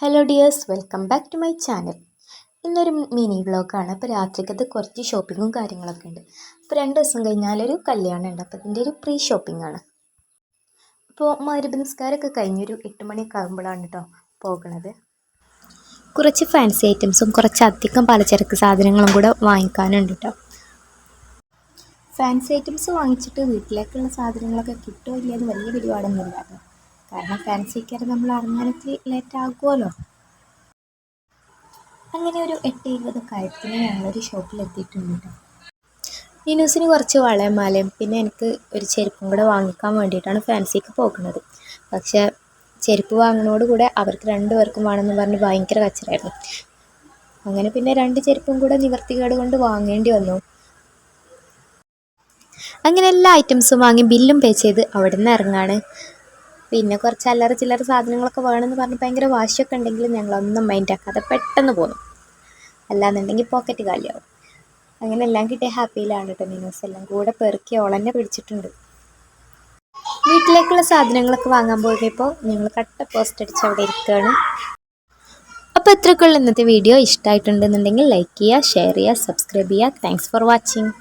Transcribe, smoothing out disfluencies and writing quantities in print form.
Hello dears, welcome back to my channel. ഇന്നൊരു mini വ്ളോഗാണ്. അപ്പോൾ രാത്രിക്കത് കുറച്ച് ഷോപ്പിങ്ങും കാര്യങ്ങളൊക്കെ ഉണ്ട്. അപ്പോൾ 2 ദിവസം കഴിഞ്ഞാലൊരു കല്യാണം ഉണ്ട്. അപ്പോൾ അതിൻ്റെ ഒരു പ്രീ ഷോപ്പിംഗ് ആണ്. അപ്പോൾ മഗ്‌രിബ് നിസ്കാരമൊക്കെ കഴിഞ്ഞൊരു 8 മണിയൊക്കെ ആകുമ്പോഴാണ് കേട്ടോ പോകുന്നത്. കുറച്ച് ഫാൻസി ഐറ്റംസും കുറച്ചധികം പലചരക്ക് സാധനങ്ങളും കൂടെ വാങ്ങിക്കാനുണ്ട് കേട്ടോ. ഫാൻസി ഐറ്റംസ് വാങ്ങിച്ചിട്ട് വീട്ടിലേക്കുള്ള സാധനങ്ങളൊക്കെ കിട്ടുമോ ഇല്ലയെന്ന് വലിയ പിടിപാടൊന്നുമില്ല കേട്ടോ. കാരണം ഫാൻസിക്കാർ നമ്മൾ ഇറങ്ങാനൊക്കെ ലേറ്റ് ആകുമല്ലോ. അങ്ങനെ ഒരു 8:20 ആയത്തിന് ഞങ്ങളൊരു ഷോപ്പിലെത്തിയിട്ടുണ്ട് കേട്ടോ. നിനൂസിന് കുറച്ച് വളയും മാലയും പിന്നെ എനിക്ക് ഒരു ചെരുപ്പും കൂടെ വാങ്ങിക്കാൻ വേണ്ടിയിട്ടാണ് ഫാൻസിക്ക് പോകുന്നത്. പക്ഷേ ചെരുപ്പ് വാങ്ങുന്നതോട് കൂടെ അവർക്ക് 2 പേർക്കും വേണമെന്ന് പറഞ്ഞ് ഭയങ്കര കച്ചറായിരുന്നു. അങ്ങനെ പിന്നെ 2 ചെരുപ്പും കൂടെ നിവർത്തികേട് കൊണ്ട് വാങ്ങേണ്ടി വന്നു. അങ്ങനെ എല്ലാ ഐറ്റംസും വാങ്ങി ബില്ലും പേ ചെയ്ത് അവിടെ നിന്ന് ഇറങ്ങാണ്. പിന്നെ കുറച്ച് അല്ലറ ചില്ലറ സാധനങ്ങളൊക്കെ വേണമെന്ന് പറഞ്ഞ് ഭയങ്കര വാശിയൊക്കെ ഉണ്ടെങ്കിലും ഞങ്ങളൊന്നും മൈൻഡ് ആക്കാതെ പെട്ടെന്ന് പോന്നു. അല്ലാന്നുണ്ടെങ്കിൽ പോക്കറ്റ് കാലിയാവും. അങ്ങനെ എല്ലാം കിട്ടിയ ഹാപ്പിയിലാണ് കേട്ടോ. നിനൂസ് എല്ലാം കൂടെ പെറുക്കി ഓളന്നെ പിടിച്ചിട്ടുണ്ട്. വീട്ടിലേക്കുള്ള സാധനങ്ങളൊക്കെ വാങ്ങാൻ പോയപ്പോൾ ഞങ്ങൾ കട്ട പോസ്റ്റ് അടിച്ച് അവിടെ ഇരിക്കുകയാണ്. അപ്പോൾ ഇത്രയൊക്കെയുള്ള ഇന്നത്തെ വീഡിയോ. ഇഷ്ടമായിട്ടുണ്ടെന്നുണ്ടെങ്കിൽ ലൈക്ക് ചെയ്യുക, ഷെയർ ചെയ്യുക, സബ്സ്ക്രൈബ് ചെയ്യുക. Thanks for watching.